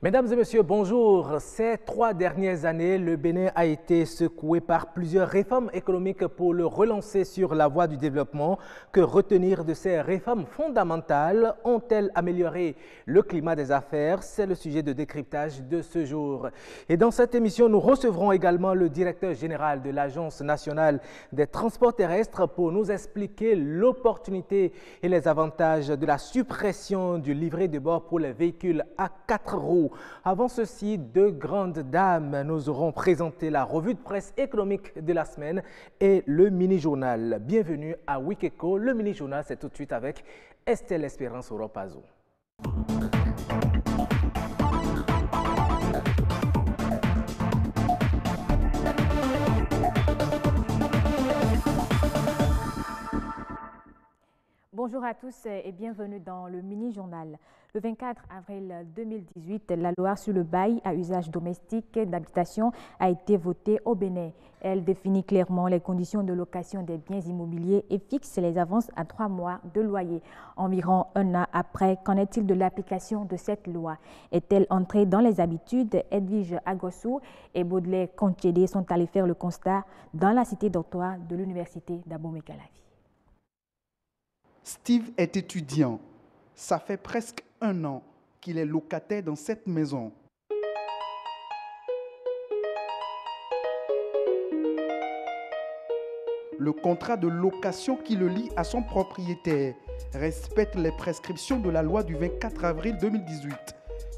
Mesdames et messieurs, bonjour. Ces 3 dernières années, le Bénin a été secoué par plusieurs réformes économiques pour le relancer sur la voie du développement. Que retenir de ces réformes fondamentales? Ont-elles amélioré le climat des affaires? C'est le sujet de décryptage de ce jour. Et dans cette émission, nous recevrons également le directeur général de l'Agence nationale des transports terrestres pour nous expliquer l'opportunité et les avantages de la suppression du livret de bord pour les véhicules à 4 roues. Avant ceci, 2 grandes dames nous auront présenté la revue de presse économique de la semaine et le mini-journal. Bienvenue à Wikeko. Le mini-journal, c'est tout de suite avec Estelle Espérance Oropazo. Bonjour à tous et bienvenue dans le mini-journal. Le 24 avril 2018, la loi sur le bail à usage domestique d'habitation a été votée au Bénin. Elle définit clairement les conditions de location des biens immobiliers et fixe les avances à 3 mois de loyer. Environ 1 an après, qu'en est-il de l'application de cette loi? Est-elle entrée dans les habitudes? Edwige Agossou et Baudelaire Contiédé sont allés faire le constat dans la cité dortoir de l'université d'Abomey-Calavi. Steve est étudiant. Ça fait presque 1 an qu'il est locataire dans cette maison. Le contrat de location qui le lie à son propriétaire respecte les prescriptions de la loi du 24 avril 2018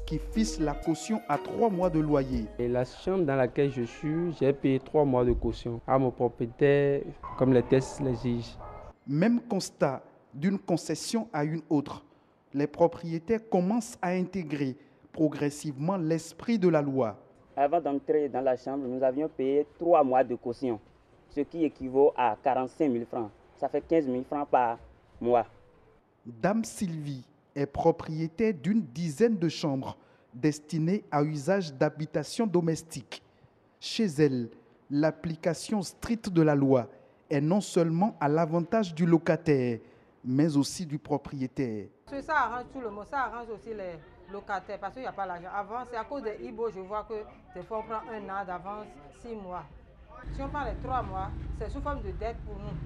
qui fixe la caution à 3 mois de loyer. Et la chambre dans laquelle je suis, j'ai payé 3 mois de caution à mon propriétaire comme les tests l'exigent. Même constat d'une concession à une autre. Les propriétaires commencent à intégrer progressivement l'esprit de la loi. Avant d'entrer dans la chambre, nous avions payé 3 mois de caution, ce qui équivaut à 45 000 francs. Ça fait 15 000 francs par mois. Dame Sylvie est propriétaire d'une dizaine de chambres destinées à usage d'habitation domestique. Chez elle, l'application stricte de la loi est non seulement à l'avantage du locataire, mais aussi du propriétaire. Ça arrange tout le monde, ça arrange aussi les locataires parce qu'il n'y a pas l'argent. Avant, c'est à cause des IBO, je vois que des fois on prend 1 an d'avance, 6 mois. Si on prend les 3 mois, c'est sous forme de dette pour nous.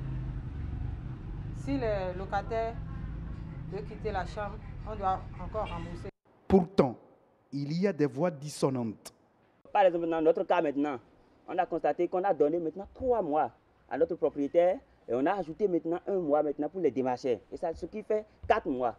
Si les locataires veulent quitter la chambre, on doit encore rembourser. Pourtant, il y a des voix dissonantes. Par exemple, dans notre cas maintenant, on a constaté qu'on a donné maintenant 3 mois à notre propriétaire. Et on a ajouté maintenant 1 mois maintenant pour les démarcheurs. Et ça, ce qui fait 4 mois.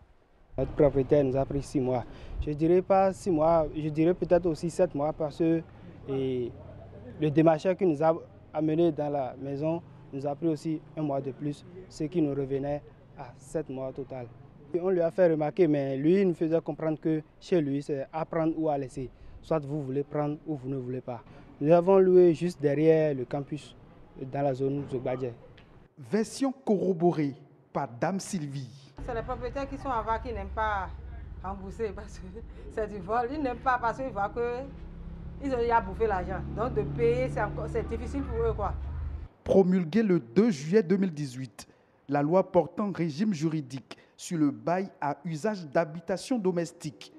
Notre propriétaire nous a pris 6 mois. Je dirais pas 6 mois, je dirais peut-être aussi 7 mois parce que le démarcheur qui nous a amenés dans la maison nous a pris aussi 1 mois de plus, ce qui nous revenait à 7 mois au total. Et on lui a fait remarquer, mais lui il nous faisait comprendre que chez lui c'est à prendre ou à laisser. Soit vous voulez prendre ou vous ne voulez pas. Nous avons loué juste derrière le campus dans la zone de Badje. Version corroborée par Dame Sylvie. C'est les propriétaires qui sont avant qui n'aiment pas rembourser parce que c'est du vol. Ils n'aiment pas parce qu'ils voient qu'ils ont déjà bouffé l'argent. Donc de payer, c'est difficile pour eux, quoi. Promulguée le 2 juillet 2018, la loi portant régime juridique sur le bail à usage d'habitation domestique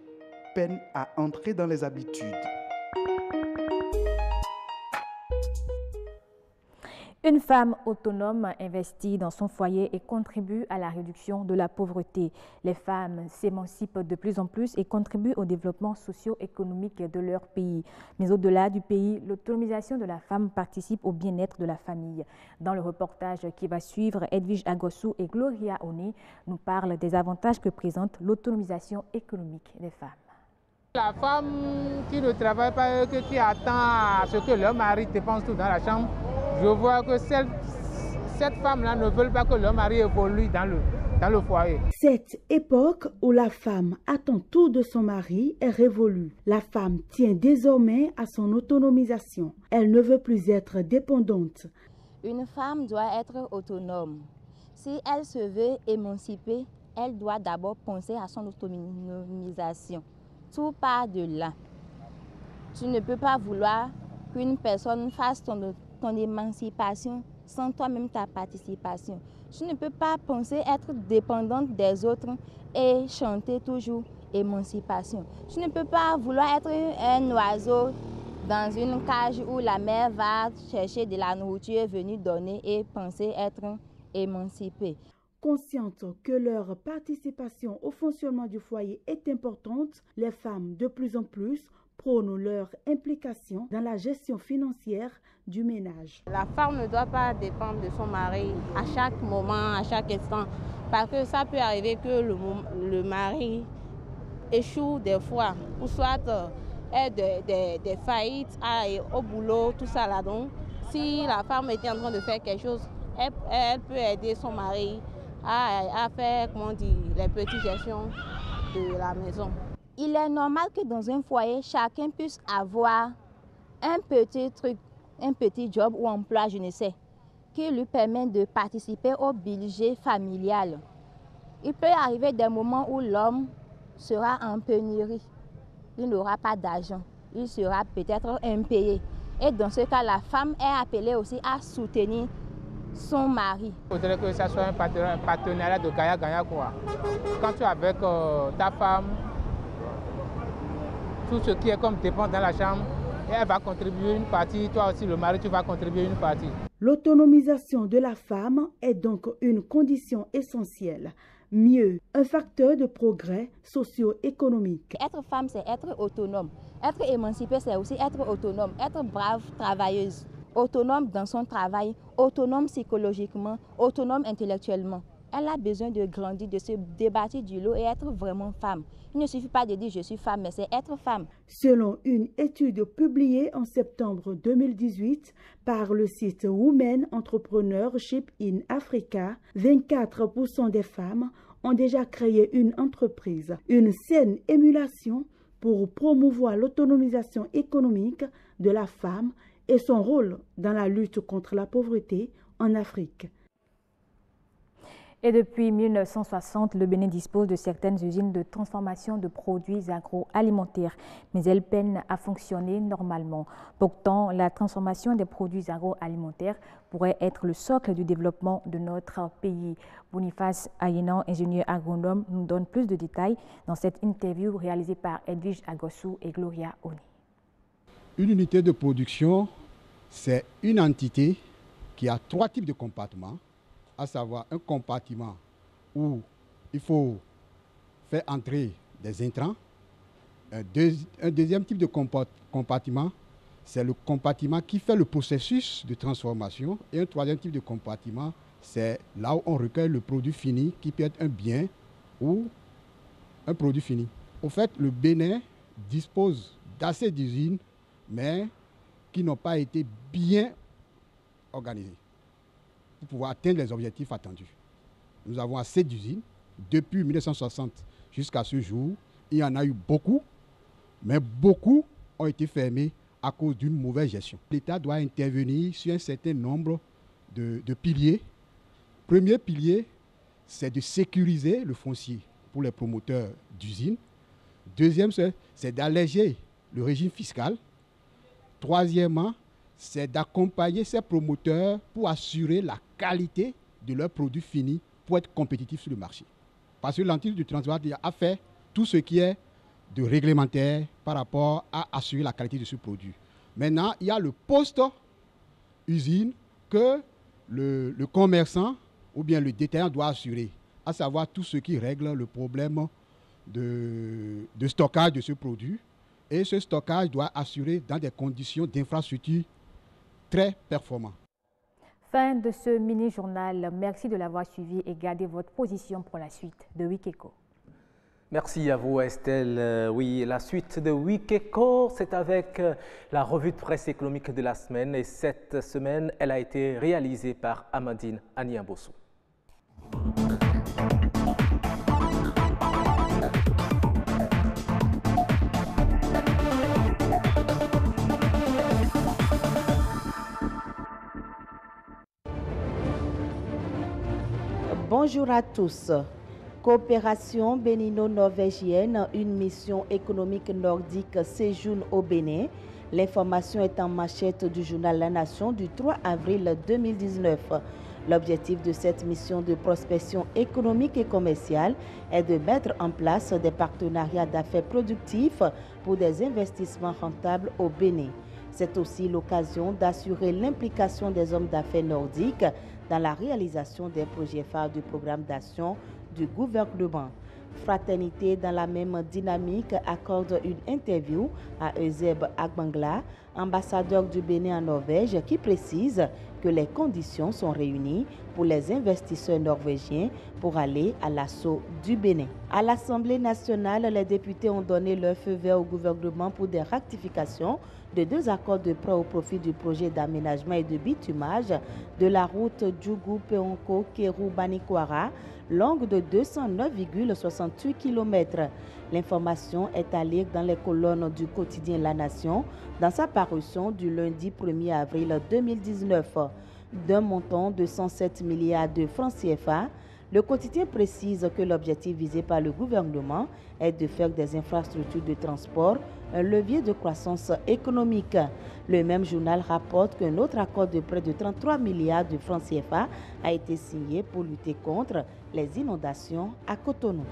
peine à entrer dans les habitudes. Une femme autonome investit dans son foyer et contribue à la réduction de la pauvreté. Les femmes s'émancipent de plus en plus et contribuent au développement socio-économique de leur pays. Mais au-delà du pays, l'autonomisation de la femme participe au bien-être de la famille. Dans le reportage qui va suivre, Edwige Agossou et Gloria Oné nous parlent des avantages que présente l'autonomisation économique des femmes. La femme qui ne travaille pas, qui attend à ce que leur mari dépense tout dans la chambre, je vois que cette femme-là ne veut pas que leur mari évolue dans le foyer. Cette époque où la femme attend tout de son mari est révolue. La femme tient désormais à son autonomisation. Elle ne veut plus être dépendante. Une femme doit être autonome. Si elle se veut émanciper, elle doit d'abord penser à son autonomisation. Tout part de là. Tu ne peux pas vouloir qu'une personne fasse ton émancipation sans toi-même ta participation. Tu ne peux pas penser être dépendante des autres et chanter toujours émancipation. Je ne peux pas vouloir être un oiseau dans une cage où la mère va chercher de la nourriture venue donner et penser être émancipée. Conscientes que leur participation au fonctionnement du foyer est importante, les femmes de plus en plus prônent leur implication dans la gestion financière du ménage. La femme ne doit pas dépendre de son mari à chaque moment, à chaque instant, parce que ça peut arriver que le mari échoue des fois, ou soit ait des faillites au boulot, tout ça là. Donc, si la femme était en train de faire quelque chose, elle peut aider son mari à faire, comment dire, les petites gestions de la maison. Il est normal que dans un foyer, chacun puisse avoir un petit truc, un petit job ou emploi, je ne sais, qui lui permet de participer au budget familial. Il peut arriver des moments où l'homme sera en pénurie. Il n'aura pas d'argent. Il sera peut-être impayé. Et dans ce cas, la femme est appelée aussi à soutenir son mari. Il faudrait que ça soit un partenariat de gagnant-gagnant, quoi. Quand tu es avec ta femme, tout ce qui est comme dépense dans la chambre, elle va contribuer une partie, toi aussi le mari, tu vas contribuer une partie. L'autonomisation de la femme est donc une condition essentielle. Mieux, un facteur de progrès socio-économique. Être femme, c'est être autonome. Être émancipée, c'est aussi être autonome, être brave travailleuse. Autonome dans son travail, autonome psychologiquement, autonome intellectuellement. Elle a besoin de grandir, de se débattre du lot et être vraiment femme. Il ne suffit pas de dire je suis femme, mais c'est être femme. Selon une étude publiée en septembre 2018 par le site Women Entrepreneurship in Africa, 24% des femmes ont déjà créé une entreprise. Une saine émulation pour promouvoir l'autonomisation économique de la femme et son rôle dans la lutte contre la pauvreté en Afrique. Et depuis 1960, le Bénin dispose de certaines usines de transformation de produits agroalimentaires, mais elles peinent à fonctionner normalement. Pourtant, la transformation des produits agroalimentaires pourrait être le socle du développement de notre pays. Boniface Ayenan, ingénieur agronome, nous donne plus de détails dans cette interview réalisée par Edwige Agossou et Gloria Oni. Une unité de production, c'est une entité qui a 3 types de compartiments, à savoir un compartiment où il faut faire entrer des intrants. Un deuxième type de compartiment, c'est le compartiment qui fait le processus de transformation. Et un troisième type de compartiment, c'est là où on recueille le produit fini, qui peut être un bien ou un produit fini. Au fait, le Bénin dispose d'assez d'usines, mais qui n'ont pas été bien organisées pour pouvoir atteindre les objectifs attendus. Nous avons assez d'usines. Depuis 1960 jusqu'à ce jour, il y en a eu beaucoup, mais beaucoup ont été fermés à cause d'une mauvaise gestion. L'État doit intervenir sur un certain nombre de piliers. Premier pilier, c'est de sécuriser le foncier pour les promoteurs d'usines. Deuxième, c'est d'alléger le régime fiscal. Troisièmement, c'est d'accompagner ces promoteurs pour assurer la qualité de leurs produits finis pour être compétitifs sur le marché. Parce que l'entité du transport a fait tout ce qui est de réglementaire par rapport à assurer la qualité de ce produit. Maintenant, il y a le post-usine que le commerçant ou bien le détaillant doit assurer, à savoir tout ce qui règle le problème de stockage de ce produit. Et ce stockage doit assurer dans des conditions d'infrastructure très performantes. Fin de ce mini-journal. Merci de l'avoir suivi et gardez votre position pour la suite de Wikeko. Merci à vous Estelle. Oui, la suite de Wikeko, c'est avec la revue de presse économique de la semaine. Et cette semaine, elle a été réalisée par Amandine Aniambossou. Bonjour à tous. Coopération bénino-norvégienne, une mission économique nordique séjourne au Bénin. L'information est en manchette du journal La Nation du 3 avril 2019. L'objectif de cette mission de prospection économique et commerciale est de mettre en place des partenariats d'affaires productifs pour des investissements rentables au Bénin. C'est aussi l'occasion d'assurer l'implication des hommes d'affaires nordiques dans la réalisation des projets phares du programme d'action du gouvernement. Fraternité, dans la même dynamique, accorde une interview à Euseb Agbangla, ambassadeur du Bénin en Norvège, qui précise que les conditions sont réunies pour les investisseurs norvégiens pour aller à l'assaut du Bénin. À l'Assemblée nationale, les députés ont donné leur feu vert au gouvernement pour des rectifications de 2 accords de prêt au profit du projet d'aménagement et de bitumage de la route Djougou-Peonko-Kéru-Banikwara, longue de 209,68 km. L'information est à lire dans les colonnes du quotidien La Nation, dans sa parution du lundi 1er avril 2019. D'un montant de 107 milliards de francs CFA, le quotidien précise que l'objectif visé par le gouvernement est de faire des infrastructures de transport un levier de croissance économique. Le même journal rapporte qu'un autre accord de près de 33 milliards de francs CFA a été signé pour lutter contre les inondations à Cotonou.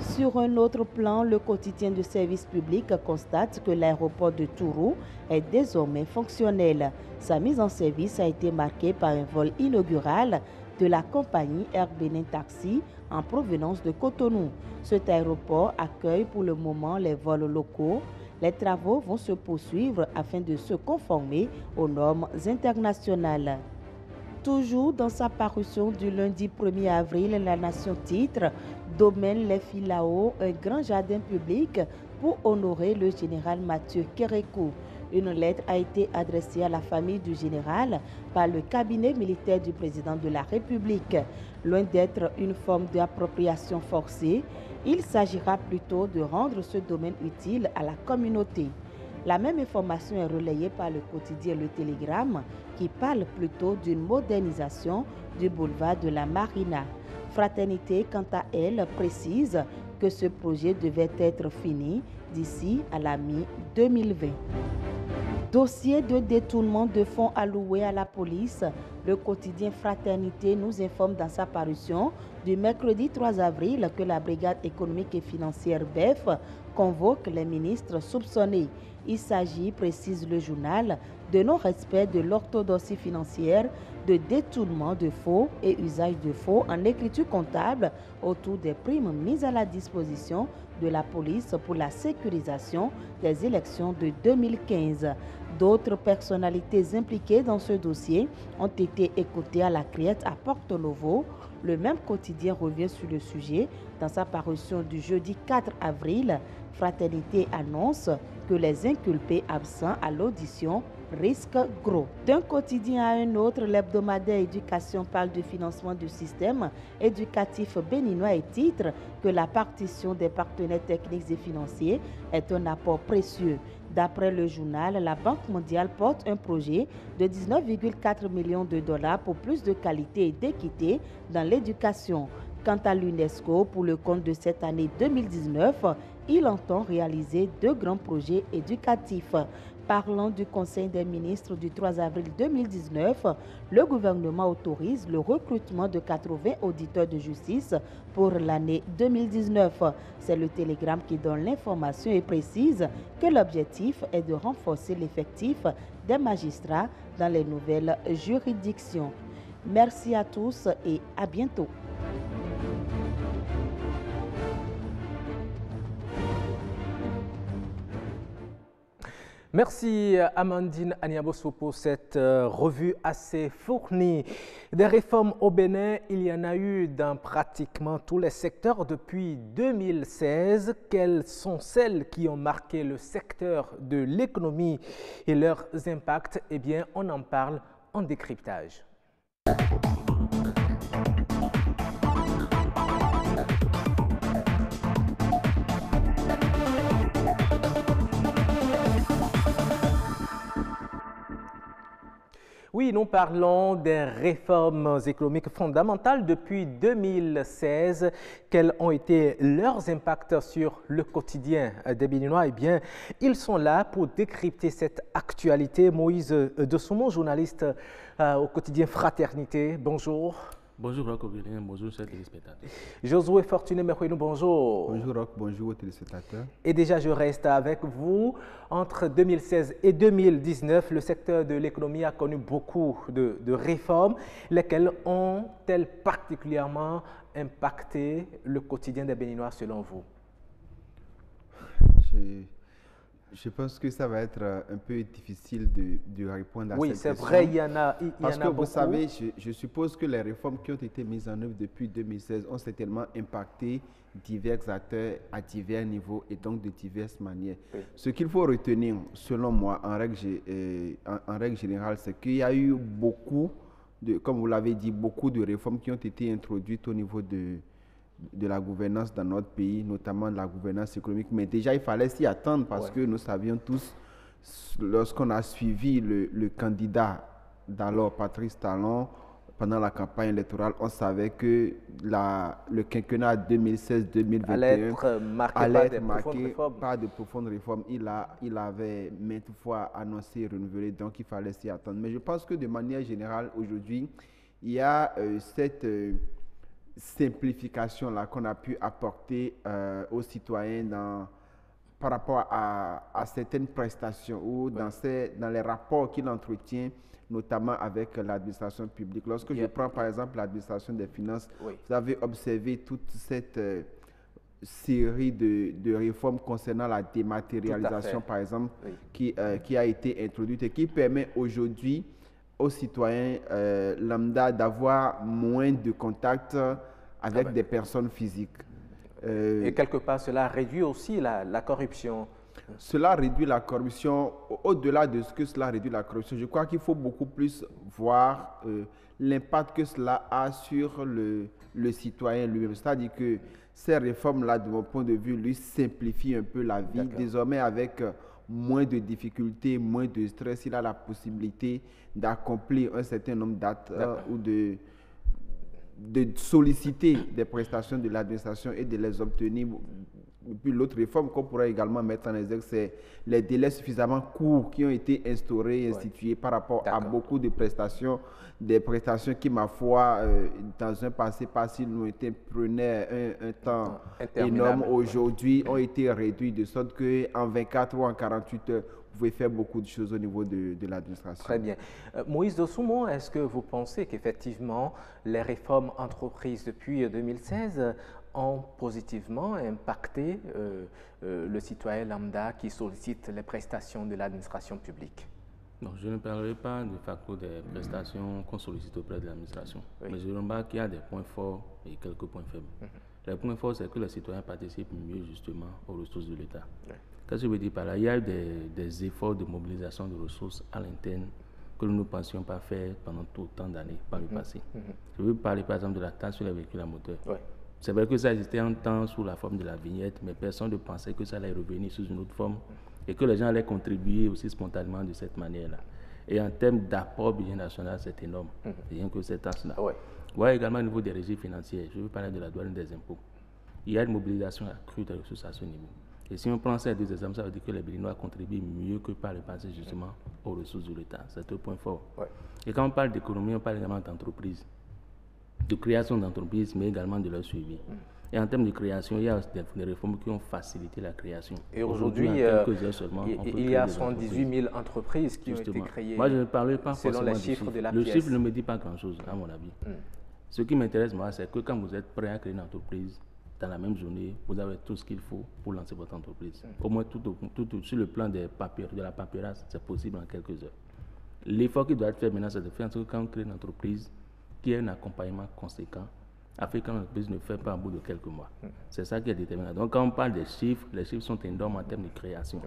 Sur un autre plan, le quotidien de service public constate que l'aéroport de Tourou est désormais fonctionnel. Sa mise en service a été marquée par un vol inaugural de la compagnie Air Benin Taxi en provenance de Cotonou. Cet aéroport accueille pour le moment les vols locaux. Les travaux vont se poursuivre afin de se conformer aux normes internationales. Toujours dans sa parution du lundi 1er avril, La Nation titre « Domaine Les Filao, un grand jardin public pour honorer le général Mathieu Kérékou ». Une lettre a été adressée à la famille du général par le cabinet militaire du président de la République. Loin d'être une forme d'appropriation forcée, il s'agira plutôt de rendre ce domaine utile à la communauté. La même information est relayée par le quotidien Le Télégramme qui parle plutôt d'une modernisation du boulevard de la Marina. Fraternité, quant à elle, précise que ce projet devait être fini d'ici à la mi-2020. Dossier de détournement de fonds alloués à la police. Le quotidien Fraternité nous informe dans sa parution du mercredi 3 avril que la brigade économique et financière BEF convoque les ministres soupçonnés. Il s'agit, précise le journal, de non-respect de l'orthodoxie financière, de détournement de faux et usage de faux en écriture comptable autour des primes mises à la disposition de la police pour la sécurisation des élections de 2015. D'autres personnalités impliquées dans ce dossier ont été écoutées à la Criette à Porto Novo. Le même quotidien revient sur le sujet dans sa parution du jeudi 4 avril. Fraternité annonce que les inculpés absents à l'audition risquent gros. D'un quotidien à un autre, l'hebdomadaire Éducation parle du financement du système éducatif béninois et titre que la partition des partenaires techniques et financiers est un apport précieux. D'après le journal, la Banque mondiale porte un projet de 19,4 millions de dollars pour plus de qualité et d'équité dans l'éducation. Quant à l'UNESCO, pour le compte de cette année 2019, il entend réaliser 2 grands projets éducatifs. Parlant du Conseil des ministres du 3 avril 2019, le gouvernement autorise le recrutement de 80 auditeurs de justice pour l'année 2019. C'est le Télégramme qui donne l'information et précise que l'objectif est de renforcer l'effectif des magistrats dans les nouvelles juridictions. Merci à tous et à bientôt. Merci Amandine Aniaboso pour cette revue assez fournie. Des réformes au Bénin, il y en a eu dans pratiquement tous les secteurs depuis 2016. Quelles sont celles qui ont marqué le secteur de l'économie et leurs impacts? Eh bien, on en parle en décryptage. Oui, nous parlons des réformes économiques fondamentales depuis 2016. Quels ont été leurs impacts sur le quotidien des Béninois? Eh bien, ils sont là pour décrypter cette actualité. Moïse Dosoumon, journaliste au quotidien Fraternité, bonjour. Bonjour Roch Aurélien, bonjour chers téléspectateurs. Josué Fortuné Mekhouinou, bonjour. Bonjour Roch, bonjour aux téléspectateurs. Et déjà, je reste avec vous. Entre 2016 et 2019, le secteur de l'économie a connu beaucoup de réformes. Lesquelles ont-elles particulièrement impacté le quotidien des Béninois selon vous? Je pense que ça va être un peu difficile de répondre à cette question. Oui, c'est vrai, il y en a Parce que beaucoup. vous savez, je suppose que les réformes qui ont été mises en œuvre depuis 2016 ont certainement impacté divers acteurs à divers niveaux et donc de diverses manières. Oui. Ce qu'il faut retenir, selon moi, en règle générale, c'est qu'il y a eu beaucoup, comme vous l'avez dit, beaucoup de réformes qui ont été introduites au niveau de la gouvernance dans notre pays, notamment de la gouvernance économique. Mais déjà, il fallait s'y attendre parce que nous savions tous, lorsqu'on a suivi le candidat d'alors, Patrice Talon, pendant la campagne électorale, on savait que le quinquennat 2016-2021 allait être marqué par de profondes réformes. Il avait maintes fois annoncé, renouvelé, donc il fallait s'y attendre. Mais je pense que de manière générale, aujourd'hui, il y a cette simplification là qu'on a pu apporter aux citoyens par rapport à certaines prestations ou dans les rapports qu'il entretient, notamment avec l'administration publique. Lorsque je prends par exemple l'administration des finances, vous avez observé toute cette série de réformes concernant la dématérialisation par exemple qui a été introduite et qui permet aujourd'hui aux citoyens lambda d'avoir moins de contacts avec des personnes physiques. Et quelque part, cela réduit aussi la corruption. Cela réduit la corruption. Au-delà de ce que cela réduit la corruption, je crois qu'il faut beaucoup plus voir l'impact que cela a sur le citoyen lui-même. C'est-à-dire que ces réformes-là, de mon point de vue, lui simplifient un peu la vie. Désormais, avec moins de difficultés, moins de stress, il a la possibilité d'accomplir un certain nombre d'actes ou de solliciter des prestations de l'administration et de les obtenir. Et puis l'autre réforme qu'on pourrait également mettre en exergue, c'est les délais suffisamment courts qui ont été instaurés et institués par rapport à beaucoup de prestations, des prestations qui, ma foi, dans un passé pas si lointain, prenaient un temps énorme. Aujourd'hui, ont été réduits de sorte qu'en 24 ou en 48 heures, vous pouvez faire beaucoup de choses au niveau de l'administration. Très bien. Moïse Dosoumon, est-ce que vous pensez qu'effectivement, les réformes entreprises depuis 2016 ont positivement impacté le citoyen lambda qui sollicite les prestations de l'administration publique? Non, je ne parlerai pas de facto des prestations qu'on sollicite auprès de l'administration. Mais je remarque qu'il y a des points forts et quelques points faibles. Les points forts, c'est que les citoyens participent mieux justement aux ressources de l'État. Qu'est-ce que je veux dire par là? Il y a eu des efforts de mobilisation de ressources à l'interne que nous ne pensions pas faire pendant tout autant d'années par le passé. Je veux parler par exemple de la taxe sur les véhicules à moteur. C'est vrai que ça existait un temps sous la forme de la vignette, mais personne ne pensait que ça allait revenir sous une autre forme et que les gens allaient contribuer aussi spontanément de cette manière-là. Et en termes d'apport budget national, c'est énorme, rien que cette taxe-là. Voilà également au niveau des régies financières, je veux parler de la douane des impôts. Il y a une mobilisation accrue des ressources à ce niveau. Et si on prend ces deux exemples, ça veut dire que les Béninois contribuent mieux que par le passé justement aux ressources de l'État. C'est un point fort. Et quand on parle d'économie, on parle également d'entreprise, de création d'entreprises, mais également de leur suivi. Et en termes de création, il y a des réformes qui ont facilité la création. Et aujourd'hui, il y a 78 000 entreprises qui ont été créées. Moi, je ne parle pas selon les chiffres de la pièce. Le chiffre ne me dit pas grand-chose, à mon avis. Ce qui m'intéresse, moi, c'est que quand vous êtes prêt à créer une entreprise, dans la même journée, vous avez tout ce qu'il faut pour lancer votre entreprise. Au moins, tout sur le plan de la paperasse, c'est possible en quelques heures. L'effort qui doit être fait maintenant, c'est de faire en sorte que quand on crée une entreprise, qui ait un accompagnement conséquent, afin que l'entreprise ne fait pas au bout de quelques mois. C'est ça qui est déterminant. Donc, quand on parle des chiffres, les chiffres sont énormes en termes de création.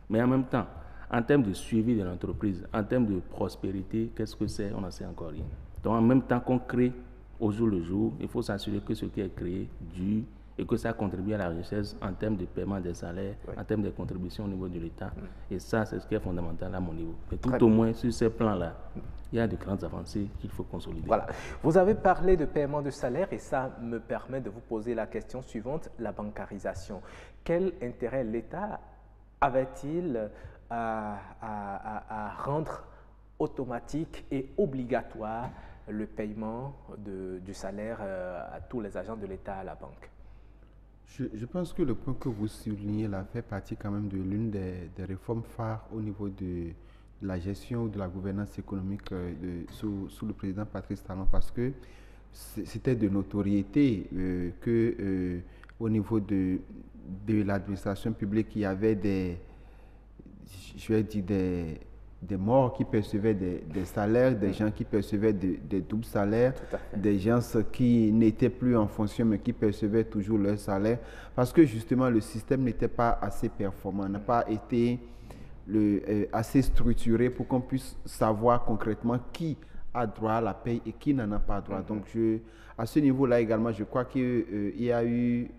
Mais en même temps, en termes de suivi de l'entreprise, en termes de prospérité, qu'est-ce que c'est? On n'en sait encore rien. Donc, en même temps qu'on crée au jour le jour, il faut s'assurer que ce qui est créé dure et que ça contribue à la richesse en termes de paiement des salaires, en termes de contributions au niveau de l'État. Et ça, c'est ce qui est fondamental à mon niveau. Mais tout au moins, sur ces plans-là, il y a de grandes avancées qu'il faut consolider. Voilà. Vous avez parlé de paiement de salaire et ça me permet de vous poser la question suivante, la bancarisation. Quel intérêt l'État avait-il à rendre automatique et obligatoire le paiement du salaire à tous les agents de l'État à la banque? Je pense que le point que vous soulignez là fait partie quand même de l'une des réformes phares au niveau de la gestion ou de la gouvernance économique sous le président Patrice Talon, parce que c'était de notoriété que au niveau de l'administration publique, il y avait des morts qui percevaient des salaires, des gens qui percevaient des doubles salaires, des gens qui n'étaient plus en fonction mais qui percevaient toujours leur salaire, parce que justement le système n'était pas assez performant, n'a pas été assez structuré pour qu'on puisse savoir concrètement qui a droit à la paye et qui n'en a pas droit. Donc à ce niveau-là également, je crois qu'il y a eu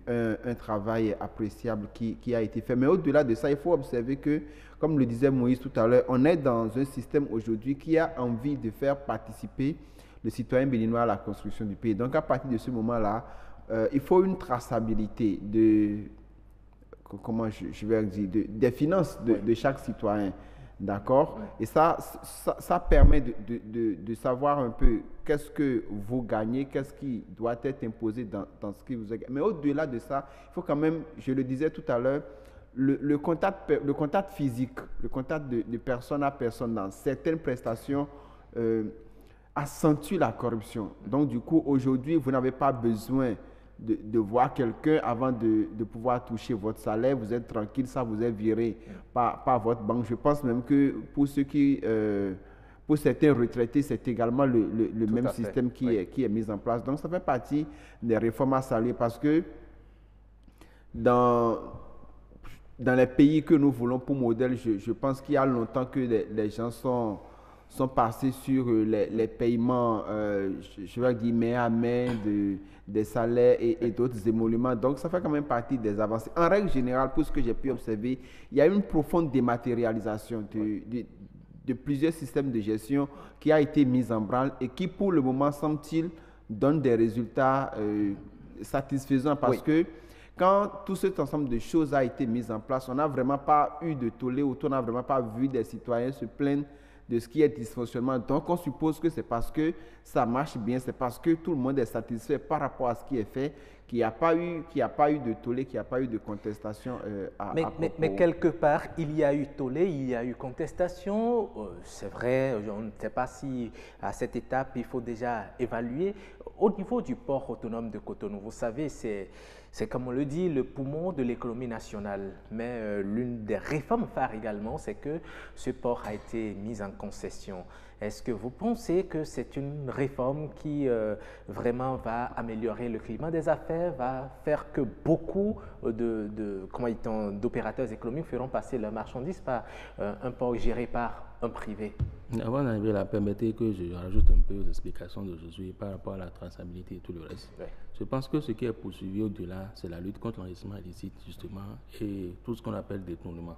un travail appréciable qui a été fait. Mais au-delà de ça, il faut observer que, comme le disait Moïse tout à l'heure, on est dans un système aujourd'hui qui a envie de faire participer le citoyen béninois à la construction du pays. Donc à partir de ce moment-là, il faut une traçabilité des finances de chaque citoyen. D'accord? Et ça permet de savoir un peu qu'est-ce que vous gagnez, qu'est-ce qui doit être imposé dans ce qui vous est gagné. Mais au-delà de ça, il faut quand même, je le disais tout à l'heure, le contact physique, le contact de personne à personne dans certaines prestations accentue la corruption. Donc du coup, aujourd'hui, vous n'avez pas besoin de voir quelqu'un avant de pouvoir toucher votre salaire. Vous êtes tranquille, ça vous est viré par votre banque. Je pense même que pour pour certains retraités, c'est également le même système qui est mis en place. Donc ça fait partie des réformes à saluer, parce que dans les pays que nous voulons pour modèle, je pense qu'il y a longtemps que les gens sont passés sur les paiements, je vais dire main à main, des salaires et d'autres émoluments. Donc, ça fait quand même partie des avancées. En règle générale, pour ce que j'ai pu observer, il y a une profonde dématérialisation de plusieurs systèmes de gestion qui a été mise en branle et qui, pour le moment, semble-t-il, donne des résultats satisfaisants, parce que quand tout cet ensemble de choses a été mis en place, on n'a vraiment pas eu de tollé, ou on n'a vraiment pas vu des citoyens se plaindre de ce qui est dysfonctionnement. Donc, on suppose que c'est parce que ça marche bien, c'est parce que tout le monde est satisfait par rapport à ce qui est fait, qu'il n'y a pas eu de tollé, qu'il n'y a pas eu de contestation mais quelque part, il y a eu tollé, il y a eu contestation. C'est vrai, on ne sait pas si à cette étape, il faut déjà évaluer. Au niveau du port autonome de Cotonou, vous savez, c'est comme on le dit, le poumon de l'économie nationale. Mais l'une des réformes phares également, c'est que ce port a été mis en concession. Est-ce que vous pensez que c'est une réforme qui vraiment va améliorer le climat des affaires, va faire que beaucoup d'opérateurs économiques feront passer leurs marchandises par un port géré par un privé? Avant d'arriver là, permettez que je rajoute un peu aux explications de Josué par rapport à la traçabilité et tout le reste. Oui. Je pense que ce qui est poursuivi au-delà, c'est la lutte contre l'enrichissement illicite, justement, et tout ce qu'on appelle détournement.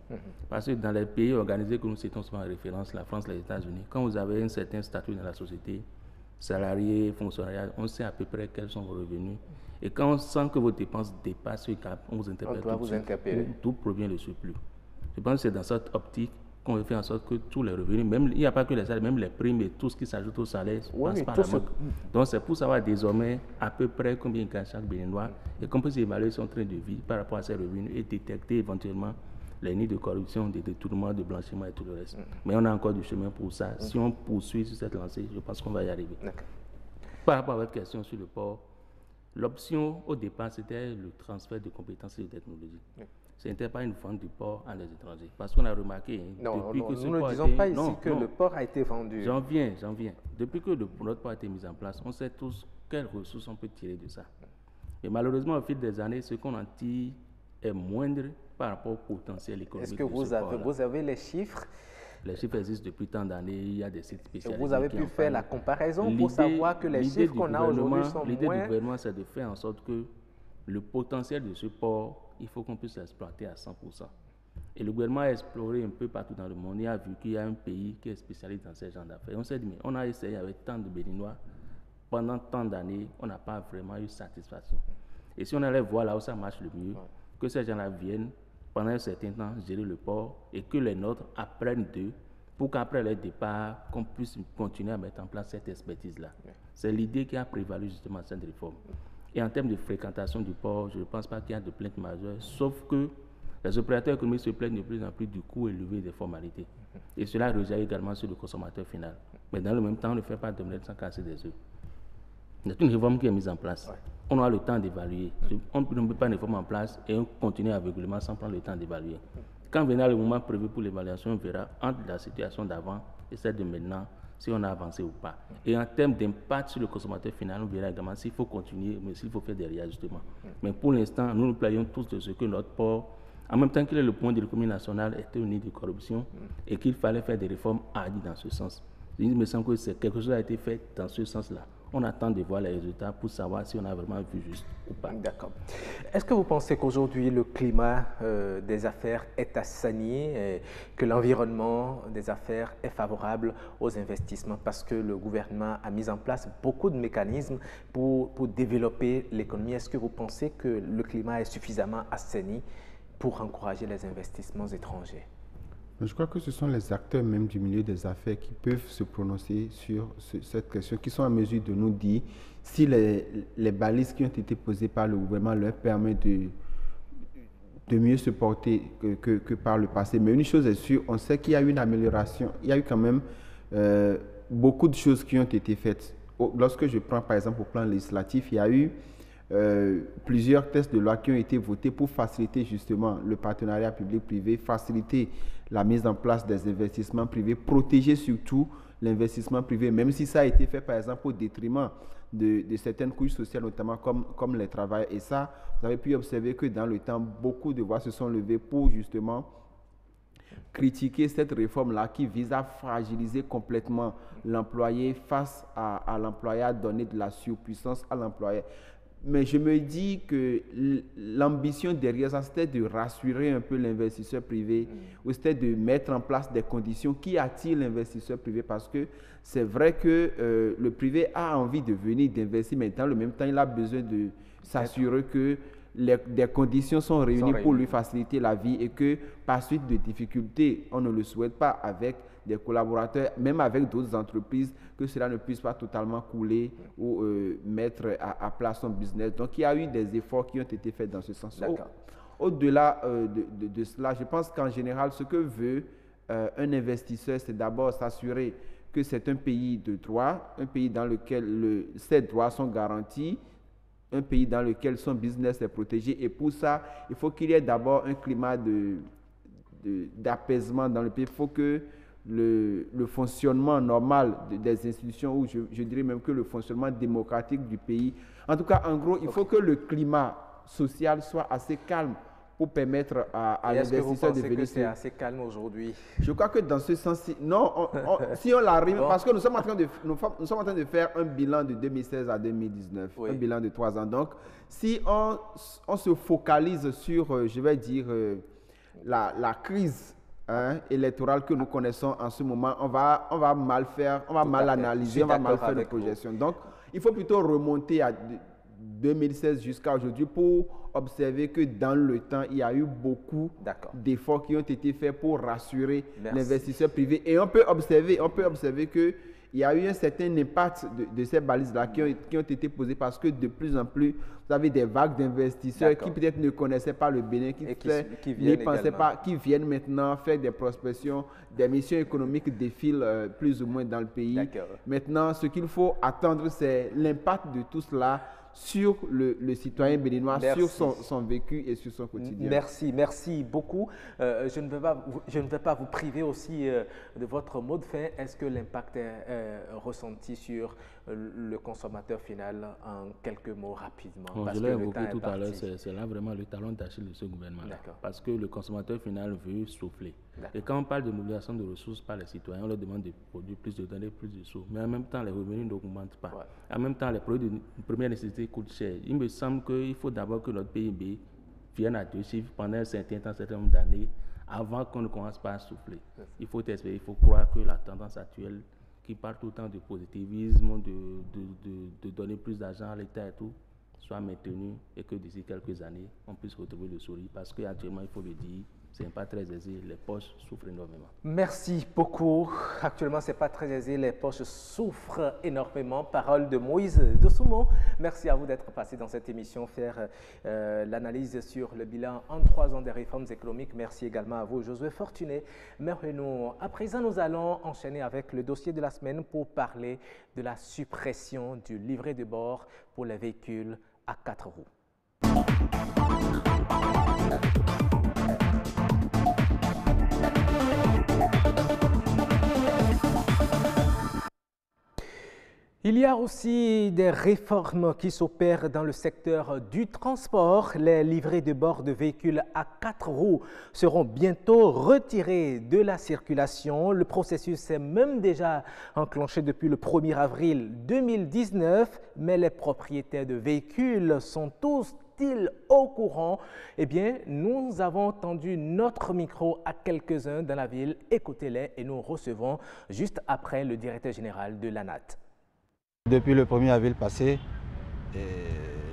Parce que dans les pays organisés que nous citons souvent en référence, la France, les États-Unis, quand vous avez un certain statut dans la société, salarié, fonctionnaire, on sait à peu près quels sont vos revenus. Et quand on sent que vos dépenses dépassent ce cap, on vous interpelle tout de suite. D'où provient le surplus. Je pense que c'est dans cette optique qu'on veut faire en sorte que tous les revenus, même il n'y a pas que les salaires, même les primes et tout ce qui s'ajoute au salaire passe par la banque. Donc c'est pour savoir désormais à peu près combien gagne chaque Béninois et qu'on peut évaluer son train de vie par rapport à ses revenus et détecter éventuellement les nids de corruption, de détournement, de blanchiment et tout le reste. Mais on a encore du chemin pour ça. Si on poursuit sur cette lancée, je pense qu'on va y arriver. Par rapport à votre question sur le port, l'option au départ, c'était le transfert de compétences et de technologies. Ce n'était pas une vente du port à des étrangers. Parce qu'on a remarqué, depuis que nous ne disons pas ici que le port a été vendu. J'en viens. Depuis que notre port a été mis en place, on sait tous quelles ressources on peut tirer de ça. Et malheureusement, au fil des années, ce qu'on en tire est moindre par rapport au potentiel économique. Est-ce que vous avez les chiffres? Les chiffres existent depuis tant d'années, il y a des sites spécialisés. Vous avez pu faire la comparaison pour savoir que les chiffres qu'on a aujourd'hui sont moins... L'idée du gouvernement, c'est de faire en sorte que le potentiel de ce port, il faut qu'on puisse l'exploiter à 100%. Et le gouvernement a exploré un peu partout dans le monde. Il a vu qu'il y a un pays qui est spécialiste dans ces genres d'affaires. On s'est dit, mais on a essayé avec tant de Béninois, pendant tant d'années, on n'a pas vraiment eu satisfaction. Et si on allait voir là où ça marche le mieux, que ces gens-là viennent pendant un certain temps gérer le port et que les nôtres apprennent d'eux pour qu'après leur départ, qu'on puisse continuer à mettre en place cette expertise-là. C'est l'idée qui a prévalu justement cette réforme. Et en termes de fréquentation du port, je ne pense pas qu'il y a de plainte majeure, sauf que les opérateurs économiques se plaignent de plus en plus du coût élevé des formalités. Et cela rejaillit également sur le consommateur final. Mais dans le même temps, on ne fait pas d'omelette sans casser des œufs. C'est une réforme qui est mise en place. On a le temps d'évaluer. On ne met pas une réforme en place et on continue aveuglément sans prendre le temps d'évaluer. Quand viendra le moment prévu pour l'évaluation, on verra entre la situation d'avant et celle de maintenant, si on a avancé ou pas. Et en termes d'impact sur le consommateur final, on verra également s'il faut continuer, mais s'il faut faire des réajustements. Mais pour l'instant, nous nous plaignons tous de ce que notre port, en même temps qu'il est le point de l'économie nationale, était au nid de corruption et qu'il fallait faire des réformes hardies dans ce sens. Il me semble que quelque chose a été fait dans ce sens-là. On attend de voir les résultats pour savoir si on a vraiment vu juste ou pas. D'accord. Est-ce que vous pensez qu'aujourd'hui le climat des affaires est assani, et que l'environnement des affaires est favorable aux investissements parce que le gouvernement a mis en place beaucoup de mécanismes pour développer l'économie? Est-ce que vous pensez que le climat est suffisamment assani pour encourager les investissements étrangers? Je crois que ce sont les acteurs même du milieu des affaires qui peuvent se prononcer sur cette question, qui sont en mesure de nous dire si les balises qui ont été posées par le gouvernement leur permettent de mieux se porter que par le passé. Mais une chose est sûre, on sait qu'il y a eu une amélioration. Il y a eu quand même beaucoup de choses qui ont été faites. Lorsque je prends par exemple au plan législatif, il y a eu plusieurs textes de loi qui ont été votés pour faciliter justement le partenariat public-privé, faciliter la mise en place des investissements privés, protéger surtout l'investissement privé, même si ça a été fait par exemple au détriment de certaines couches sociales, notamment comme les travailleurs. Et ça, vous avez pu observer que dans le temps, beaucoup de voix se sont levées pour justement critiquer cette réforme-là qui vise à fragiliser complètement l'employé face à l'employeur, donner de la surpuissance à l'employeur. Mais je me dis que l'ambition derrière ça, c'était de rassurer un peu l'investisseur privé, ou c'était de mettre en place des conditions qui attirent l'investisseur privé, parce que c'est vrai que le privé a envie de venir, d'investir, mais dans le même temps, il a besoin de s'assurer que des conditions sont réunies pour lui faciliter la vie et que par suite de difficultés, on ne le souhaite pas avec des collaborateurs, même avec d'autres entreprises, que cela ne puisse pas totalement couler ou mettre à plat son business. Donc, il y a eu des efforts qui ont été faits dans ce sens. Au-delà de cela, je pense qu'en général, ce que veut un investisseur, c'est d'abord s'assurer que c'est un pays de droit, un pays dans lequel ses droits sont garantis, un pays dans lequel son business est protégé. Et pour ça, il faut qu'il y ait d'abord un climat d'apaisement dans le pays. Il faut que le fonctionnement normal des institutions, ou je dirais même que le fonctionnement démocratique du pays, en tout cas, en gros, il faut que le climat social soit assez calme pour permettre à l'investisseur de venir. Est-ce que vous pensez que c'est assez calme aujourd'hui? Je crois que dans ce sens-ci, non, si on l'arrive, parce que nous sommes en train de faire un bilan de 2016 à 2019, un bilan de 3 ans. Donc, si on se focalise sur, je vais dire, la crise électorale que nous connaissons en ce moment, on va mal faire, on va mal analyser, on va mal faire de projections. Donc, il faut plutôt remonter à 2016 jusqu'à aujourd'hui pour observer que dans le temps, il y a eu beaucoup d'efforts qui ont été faits pour rassurer l'investisseur privé. Et on peut observer qu'il y a eu un certain impact de ces balises-là qui ont été posées, parce que de plus en plus, vous avez des vagues d'investisseurs qui peut-être ne connaissaient pas le Bénin, qui viennent maintenant faire des prospections, des missions économiques défilent plus ou moins dans le pays. Maintenant, ce qu'il faut attendre, c'est l'impact de tout cela sur le citoyen béninois, sur son vécu et sur son quotidien. Merci beaucoup. Je ne vais pas vous priver aussi de votre mot de fin. Est-ce que l'impact est ressenti sur le consommateur final en quelques mots rapidement? Bon, je l'ai évoqué tout à l'heure, c'est là vraiment le talon d'Achille de ce gouvernement. Parce que le consommateur final veut souffler. Et quand on parle de mobilisation de ressources par les citoyens, on leur demande de produire plus, de donner plus de sous. Mais en même temps, les revenus n'augmentent pas. En même temps, les produits de première nécessité coûtent cher. Il me semble qu'il faut d'abord que notre PIB vienne à 2 chiffres pendant un certain nombre d'années avant qu'on ne commence pas à souffler. Il faut espérer, il faut croire que la tendance actuelle qui parle tout le temps de positivisme, de donner plus d'argent à l'État et tout, soit maintenue et que d'ici quelques années, on puisse retrouver le sourire. Parce qu'actuellement, il faut le dire, ce n'est pas très aisé, les poches souffrent énormément. Merci beaucoup. Actuellement, ce n'est pas très aisé, les poches souffrent énormément. Parole de Moïse Dossoumo. Merci à vous d'être passé dans cette émission, faire l'analyse sur le bilan en 3 ans des réformes économiques. Merci également à vous, Josué Fortuné. Merveilleux. À présent, nous allons enchaîner avec le dossier de la semaine pour parler de la suppression du livret de bord pour les véhicules à 4 roues. Il y a aussi des réformes qui s'opèrent dans le secteur du transport. Les livrets de bord de véhicules à 4 roues seront bientôt retirés de la circulation. Le processus est même déjà enclenché depuis le 1er avril 2019, mais les propriétaires de véhicules sont tous-ils au courant? Eh bien, nous avons tendu notre micro à quelques-uns dans la ville. Écoutez-les et nous recevons juste après le directeur général de l'ANAT. Depuis le 1er avril passé,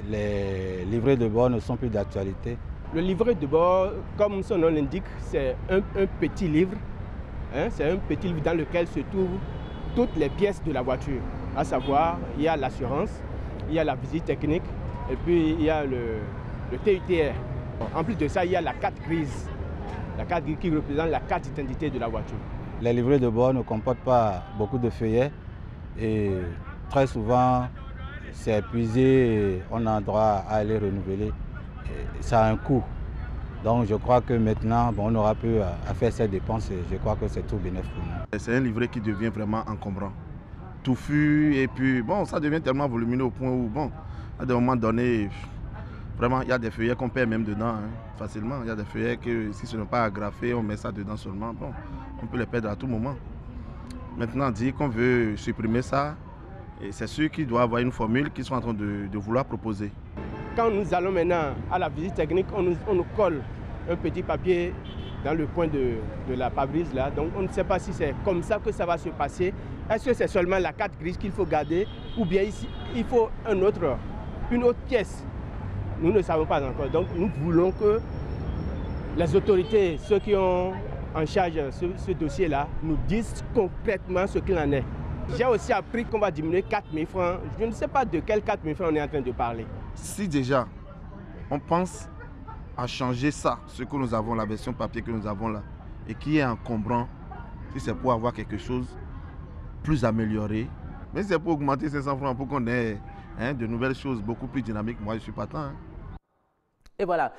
les livrets de bord ne sont plus d'actualité. Le livret de bord, comme son nom l'indique, c'est un petit livre. C'est un petit livre dans lequel se trouvent toutes les pièces de la voiture. À savoir, il y a l'assurance, il y a la visite technique et puis il y a le TUTR. En plus de ça, il y a la carte grise. La carte grise qui représente la carte d'identité de la voiture. Les livrets de bord ne comportent pas beaucoup de feuillets et très souvent, c'est épuisé et on a droit à les renouveler. Et ça a un coût. Donc je crois que maintenant, on n'aura plus à faire ces dépenses et je crois que c'est tout bénéfique pour nous. C'est un livret qui devient vraiment encombrant, touffu et puis bon, ça devient tellement volumineux au point où, bon, à des moments donnés, vraiment, il y a des feuillets qu'on perd même dedans, facilement. Il y a des feuillets que si ce n'est pas agrafé, on met ça dedans seulement. Bon, on peut les perdre à tout moment. Maintenant, dire qu'on veut supprimer ça, et c'est sûr qu'il doit y avoir une formule qu'ils sont en train de vouloir proposer. Quand nous allons maintenant à la visite technique, on nous colle un petit papier dans le coin de la pare-brise là. Donc on ne sait pas si c'est comme ça que ça va se passer. Est-ce que c'est seulement la carte grise qu'il faut garder ou bien ici, il faut une autre pièce? Nous ne savons pas encore. Donc nous voulons que les autorités, ceux qui ont en charge ce dossier-là, nous disent concrètement ce qu'il en est. J'ai aussi appris qu'on va diminuer 4 000 francs. Je ne sais pas de quel 4 000 francs on est en train de parler. Si déjà on pense à changer ça, ce que nous avons, la version papier que nous avons là, et qui est encombrant, si c'est pour avoir quelque chose plus amélioré, mais si c'est pour augmenter 500 francs pour qu'on ait de nouvelles choses beaucoup plus dynamiques, moi je suis partant. Et voilà,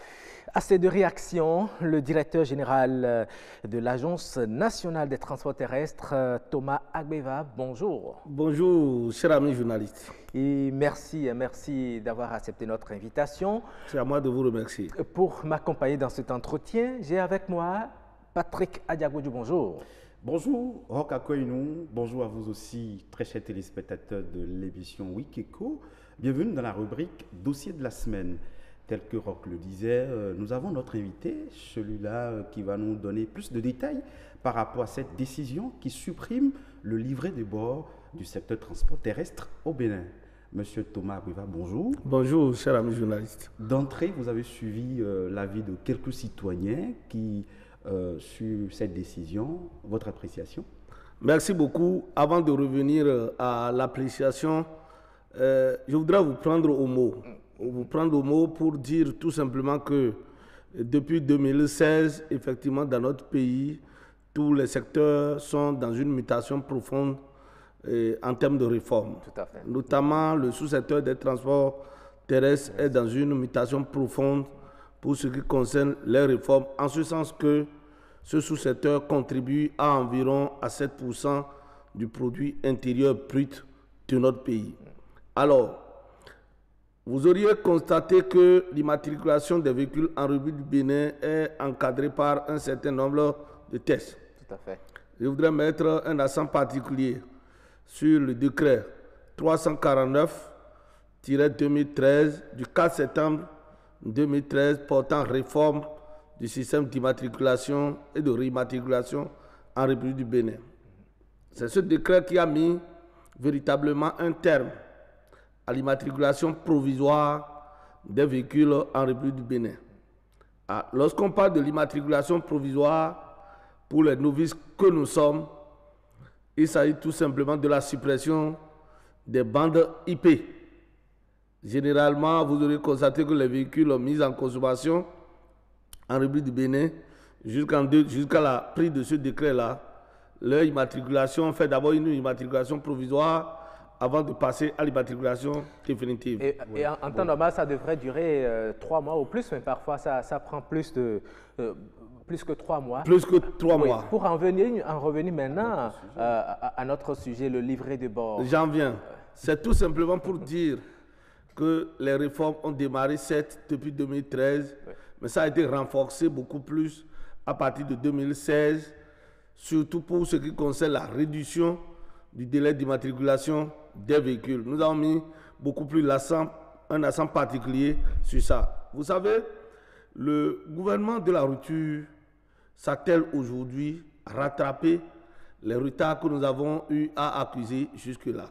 assez de réactions. Le directeur général de l'Agence nationale des transports terrestres, Thomas Agbeva, bonjour. Bonjour, cher ami journaliste. Et merci d'avoir accepté notre invitation. C'est à moi de vous remercier. Pour m'accompagner dans cet entretien, j'ai avec moi Patrick Adiagodou, bonjour. Bonjour, Roch Akoinou. Bonjour à vous aussi, très chers téléspectateurs de l'émission Wikeko. Bienvenue dans la rubrique Dossier de la semaine. Tel que Roch le disait, nous avons notre invité, celui-là qui va nous donner plus de détails par rapport à cette décision qui supprime le livret de bord du secteur transport terrestre au Bénin. Monsieur Thomas Agbeva, bonjour. Bonjour, cher ami journaliste. D'entrée, vous avez suivi l'avis de quelques citoyens sur cette décision. Votre appréciation? Merci beaucoup. Avant de revenir à l'appréciation, je voudrais vous prendre au mot pour dire tout simplement que depuis 2016, effectivement, dans notre pays, tous les secteurs sont dans une mutation profonde en termes de réforme. Tout à fait. Notamment, le sous-secteur des transports terrestres est dans une mutation profonde pour ce qui concerne les réformes, en ce sens que ce sous-secteur contribue à environ à 7% du produit intérieur brut de notre pays. Alors, vous auriez constaté que l'immatriculation des véhicules en République du Bénin est encadrée par un certain nombre de tests. Tout à fait. Je voudrais mettre un accent particulier sur le décret 349-2013 du 4 septembre 2013 portant réforme du système d'immatriculation et de réimmatriculation en République du Bénin. C'est ce décret qui a mis véritablement un terme à l'immatriculation provisoire des véhicules en République du Bénin. Lorsqu'on parle de l'immatriculation provisoire, pour les novices que nous sommes, il s'agit tout simplement de la suppression des bandes IP. Généralement, vous aurez constaté que les véhicules mis en consommation en République du Bénin, jusqu'à la prise de ce décret-là, leur immatriculation fait d'abord une immatriculation provisoire avant de passer à l'immatriculation définitive. Et en temps normal, ça devrait durer 3 mois ou plus, mais parfois ça prend plus que 3 mois. Plus que 3 mois. Pour en revenir maintenant à notre sujet, le livret de bord. J'en viens. C'est tout simplement pour dire que les réformes ont démarré, certes, depuis 2013, mais ça a été renforcé beaucoup plus à partir de 2016, surtout pour ce qui concerne la réduction du délai d'immatriculation des véhicules. Nous avons mis beaucoup plus un accent particulier sur ça. Vous savez, le gouvernement de la rupture s'attelle aujourd'hui à rattraper les retards que nous avons eu à accuser jusque-là.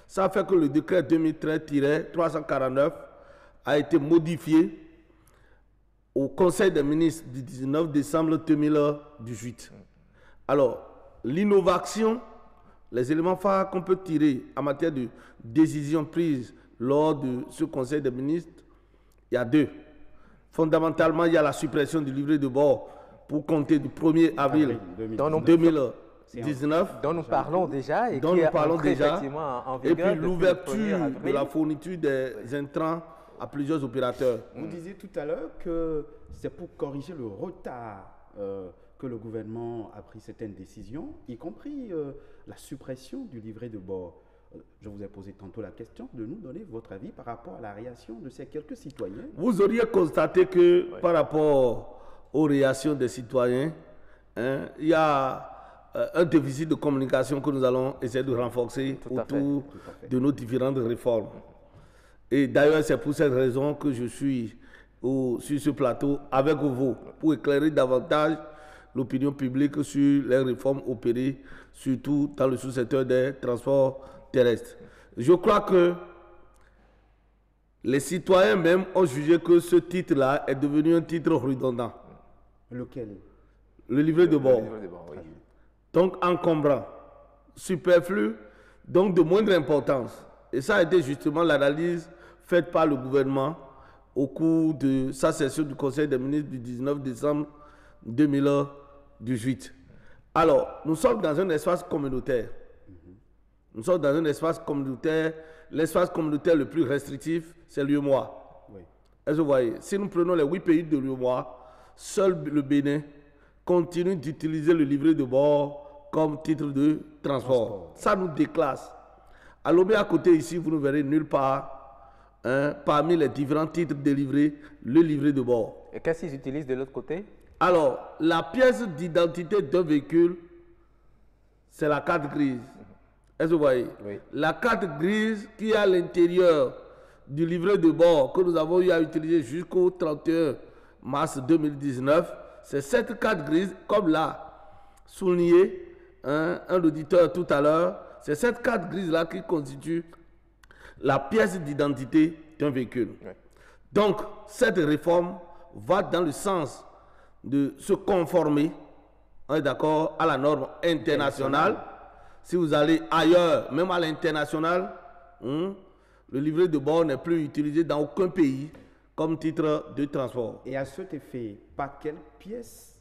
Ça fait que le décret 2013-349 a été modifié au Conseil des ministres du 19 décembre 2018. Alors, l'innovation, les éléments phares qu'on peut tirer en matière de décisions prises lors de ce Conseil des ministres, il y a 2. Fondamentalement, il y a la suppression du livret de bord pour compter du 1er avril 2019. Dont nous parlons déjà et dont qui nous parlons déjà. Effectivement en Et vigueur puis l'ouverture de la fourniture des intrants à plusieurs opérateurs. Vous disiez tout à l'heure que c'est pour corriger le retard que le gouvernement a pris certaines décisions, y compris la suppression du livret de bord. Je vous ai posé tantôt la question de nous donner votre avis par rapport à la réaction de ces quelques citoyens. Vous auriez constaté que par rapport aux réactions des citoyens, il y a un déficit de communication que nous allons essayer de renforcer autour de nos différentes réformes. Et d'ailleurs, c'est pour cette raison que je suis sur ce plateau avec vous, pour éclairer davantage l'opinion publique sur les réformes opérées, surtout dans le sous-secteur des transports terrestres. Je crois que les citoyens même ont jugé que ce titre-là est devenu un titre redondant. Lequel? Le livret de bord. Oui. Donc encombrant, superflu, donc de moindre importance. Et ça a été justement l'analyse faite par le gouvernement au cours de sa session du Conseil des ministres du 19 décembre 2018. Alors, nous sommes dans un espace communautaire. Nous sommes dans un espace communautaire. L'espace communautaire le plus restrictif, c'est l'UEMOA. Oui. Est-ce que vous voyez? Si nous prenons les 8 pays de l'UEMOA, seul le Bénin continue d'utiliser le livret de bord comme titre de transport. Ça nous déclasse. À Lomé, à côté ici, vous ne verrez nulle part, parmi les différents titres délivrés, le livret de bord. Et qu'est-ce qu'ils utilisent de l'autre côté? Alors, la pièce d'identité d'un véhicule, c'est la carte grise. Est-ce que vous voyez? Oui. La carte grise qui est à l'intérieur du livret de bord que nous avons eu à utiliser jusqu'au 31 mars 2019, c'est cette carte grise, comme l'a souligné un auditeur tout à l'heure, c'est cette carte grise-là qui constitue la pièce d'identité d'un véhicule. Oui. Donc, cette réforme va dans le sens de se conformer, on est d'accord, à la norme internationale. Si vous allez ailleurs, même à l'international, le livret de bord n'est plus utilisé dans aucun pays comme titre de transport. Et à cet effet, par quelle pièce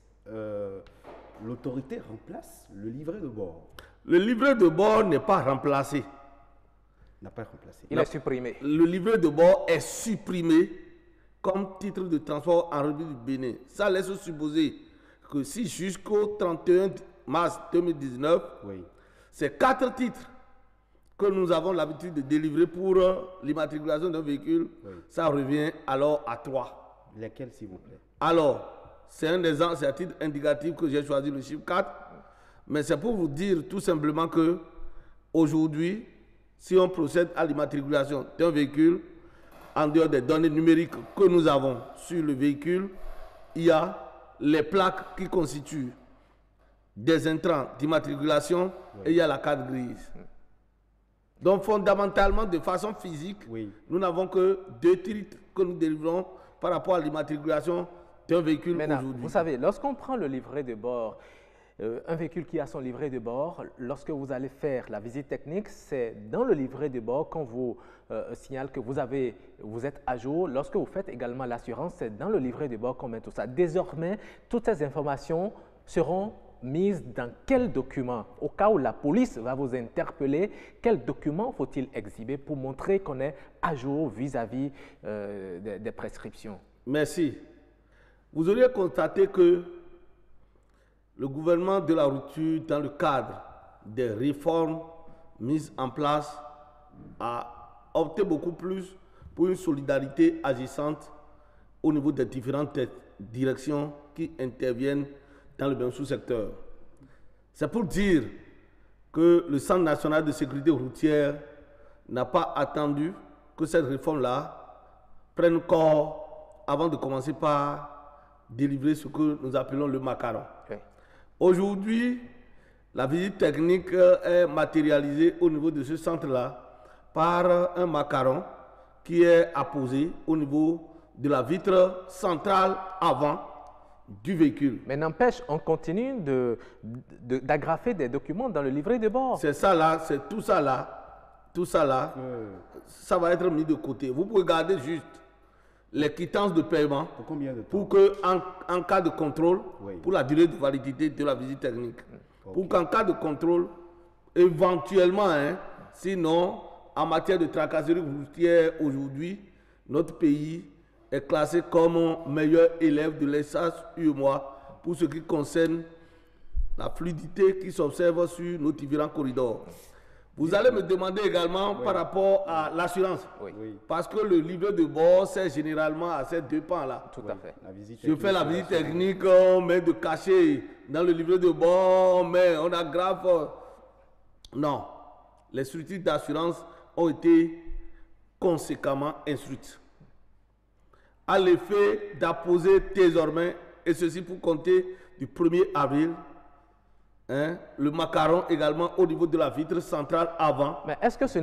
l'autorité remplace le livret de bord? Le livret de bord n'est pas remplacé. N'a pas remplacé. Il est supprimé. Le livret de bord est supprimé comme titre de transport en République du Bénin. Ça laisse supposer que si jusqu'au 31 mars 2019, oui, c'est 4 titres que nous avons l'habitude de délivrer pour l'immatriculation d'un véhicule, ça revient alors à 3. Lesquels, s'il vous plaît? Alors, c'est un exemple, c'est à titre indicatif que j'ai choisi le chiffre 4, mais c'est pour vous dire tout simplement que aujourd'hui, si on procède à l'immatriculation d'un véhicule, en dehors des données numériques que nous avons sur le véhicule, il y a les plaques qui constituent des intrants d'immatriculation et il y a la carte grise. Donc fondamentalement, de façon physique, nous n'avons que 2 titres que nous délivrons par rapport à l'immatriculation d'un véhicule aujourd'hui. Vous savez, lorsqu'on prend le livret de bord, un véhicule qui a son livret de bord, lorsque vous allez faire la visite technique, c'est dans le livret de bord qu'on vous signale que vous êtes à jour. Lorsque vous faites également l'assurance, c'est dans le livret de bord qu'on met tout ça. Désormais, toutes ces informations seront mises dans quel document? Au cas où la police va vous interpeller, quel document faut-il exhiber pour montrer qu'on est à jour vis-à-vis des prescriptions? Merci. Vous auriez constaté que le gouvernement de la rupture, dans le cadre des réformes mises en place, a opté beaucoup plus pour une solidarité agissante au niveau des différentes directions qui interviennent dans le même sous-secteur. C'est pour dire que le Centre national de sécurité routière n'a pas attendu que cette réforme-là prenne corps avant de commencer par délivrer ce que nous appelons le macaron. Aujourd'hui, la visite technique est matérialisée au niveau de ce centre-là par un macaron qui est apposé au niveau de la vitre centrale avant du véhicule. Mais n'empêche, on continue d'agrafer des documents dans le livret de bord. C'est ça là, c'est tout ça là, ça va être mis de côté. Vous pouvez garder juste les quittances de paiement pour combien de temps? Pour que, en cas de contrôle, pour la durée de validité de la visite technique, pour qu'en cas de contrôle, éventuellement, sinon, en matière de tracasserie routière aujourd'hui, notre pays est classé comme meilleur élève de l'ESAS UEMOA pour ce qui concerne la fluidité qui s'observe sur nos différents corridors. Vous allez me demander également par rapport à l'assurance. Parce que le livret de bord, c'est généralement à ces 2 pans-là. Tout à fait. Je fais la visite technique, on met de cachet dans le livret de bord, mais on aggrave. Non. Les structures d'assurance ont été conséquemment instruites à l'effet d'apposer désormais, et ceci pour compter du 1er avril, le macaron également au niveau de la vitre centrale avant. Mais est-ce que ce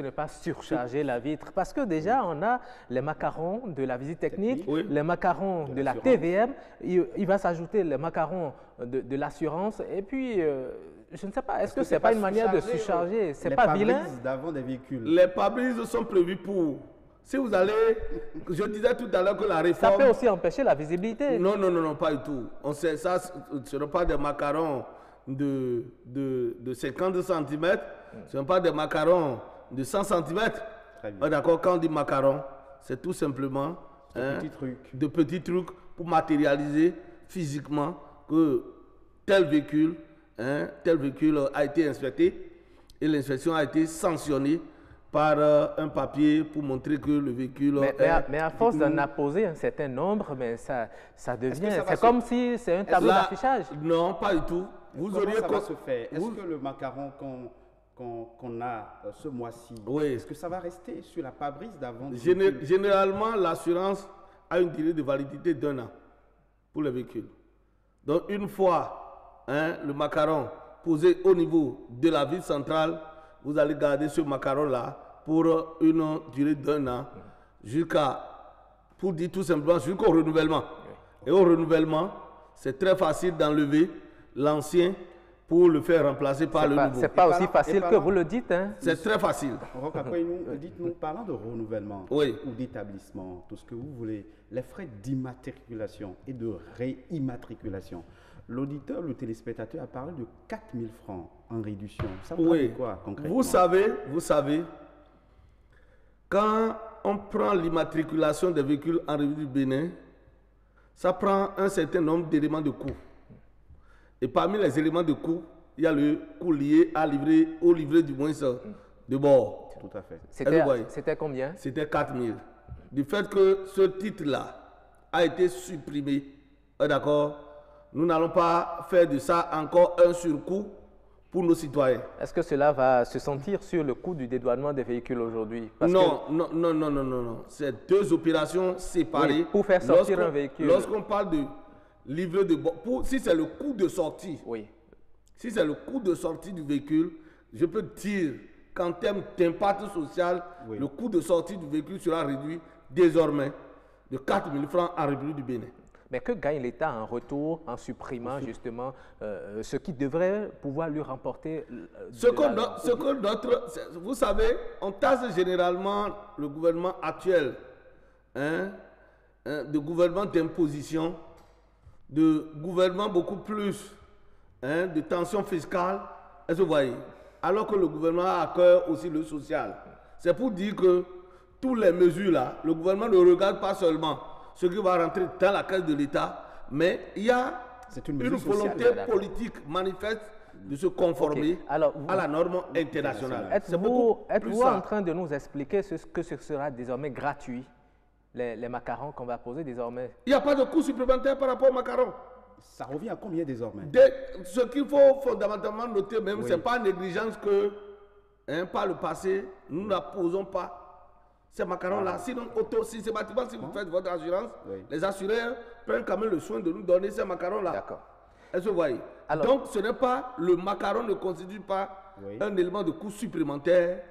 n'est pas surcharger la vitre? Parce que déjà, on a les macarons de la visite technique, les macarons de la TVM, il va s'ajouter les macarons de l'assurance, et puis, je ne sais pas, est-ce que ce n'est pas une manière de surcharger? C'est pas vilain? D'avant des véhicules. Les pare-brises sont prévus pour... Si vous allez, je disais tout à l'heure que la réforme... Ça peut aussi empêcher la visibilité. Non, pas du tout. On sait ça, ce ne sont pas des macarons de 50 cm, ce ne sont pas des macarons de 100 cm. D'accord, quand on dit macaron, c'est tout simplement de petits trucs pour matérialiser physiquement que tel véhicule a été inspecté et l'inspection a été sanctionnée par un papier pour montrer que le véhicule... Mais à force d'en apposer un certain nombre, mais ça devient... C'est comme si c'est un tableau d'affichage. Non, pas du tout. Comment ça va se faire? Est-ce que le macaron qu'on a ce mois-ci, est-ce que ça va rester sur la pare-brise d'avant? Généralement, l'assurance a une durée de validité d'1 an pour le véhicule. Donc, une fois le macaron posé au niveau de la vitre centrale, vous allez garder ce macaron-là pour une durée d'1 an, pour dire tout simplement, jusqu'au renouvellement. Et au renouvellement, c'est très facile d'enlever l'ancien pour le faire remplacer par le nouveau. C'est pas aussi facile que vous le dites. C'est très facile. Dites-nous, parlant de renouvellement ou d'établissement, tout ce que vous voulez, les frais d'immatriculation et de réimmatriculation, l'auditeur, le téléspectateur a parlé de 4 000 francs en réduction. Ça veut dire quoi concrètement? Vous savez, quand on prend l'immatriculation des véhicules en République du Bénin, ça prend un certain nombre d'éléments de coût. Et parmi les éléments de coût, il y a le coût lié au livret du moins de bord. Tout à fait. C'était combien? C'était 4 000. Du fait que ce titre-là a été supprimé, d'accord, nous n'allons pas faire de ça encore un surcoût pour nos citoyens. Est-ce que cela va se sentir sur le coût du dédouanement des véhicules aujourd'hui? Non. C'est deux opérations séparées. Oui, pour faire sortir un véhicule. Lorsqu'on parle de livret de bord, si c'est le coût de sortie, si c'est le coût de sortie du véhicule, je peux dire qu'en termes d'impact social, le coût de sortie du véhicule sera réduit désormais de 4 000 francs en République du Bénin. Mais que gagne l'État en retour en supprimant justement ce qui devrait pouvoir lui remporter vous savez, on tasse généralement le gouvernement actuel de gouvernement d'imposition, de gouvernement beaucoup plus de tension fiscale, est-ce que vous voyez? Alors que le gouvernement a à cœur aussi le social. C'est pour dire que toutes les mesures là, le gouvernement ne regarde pas seulement ce qui va rentrer dans la caisse de l'État, mais il y a une volonté politique manifeste de se conformer à la norme internationale. Êtes-vous en train de nous expliquer ce sera désormais gratuit, les macarons qu'on va poser désormais? Il n'y a pas de coût supplémentaire par rapport aux macarons. Ça revient à combien désormais? Ce qu'il faut fondamentalement noter même, ce n'est pas négligence que, par le passé, nous n'apposons pas ces macarons-là. Sinon, systématiquement, si vous faites votre assurance, les assureurs prennent quand même le soin de nous donner ces macarons-là. D'accord. Est-ce que vous voyez? Donc, ce n'est pas, le macaron ne constitue pas un élément de coût supplémentaire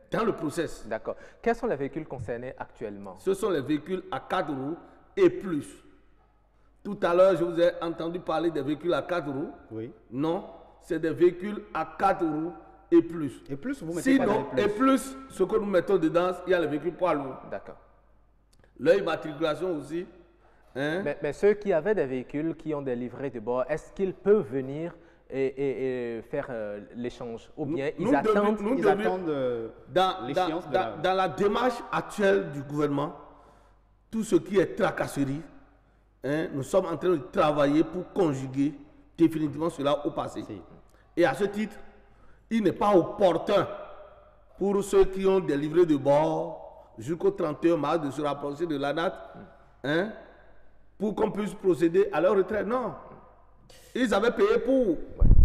dans le process. D'accord. Quels sont les véhicules concernés actuellement? Ce sont les véhicules à 4 roues et plus. Tout à l'heure, je vous ai entendu parler des véhicules à 4 roues. Oui. Non, c'est des véhicules à 4 roues et plus. Et plus, vous mettez et plus, ce que nous mettons dedans, il y a les véhicules poids lourds. D'accord. Leur immatriculation aussi. Mais ceux qui avaient des véhicules qui ont des livrets de bord, est-ce qu'ils peuvent venir et faire l'échange? Ou bien ils attendent l'échéance dans la démarche actuelle du gouvernement, tout ce qui est tracasserie, nous sommes en train de travailler pour conjuguer définitivement cela au passé. Et à ce titre, il n'est pas opportun pour ceux qui ont des livrets de bord jusqu'au 31 mars de se rapprocher de la date pour qu'on puisse procéder à leur retraite. Non. Ils avaient payé pour.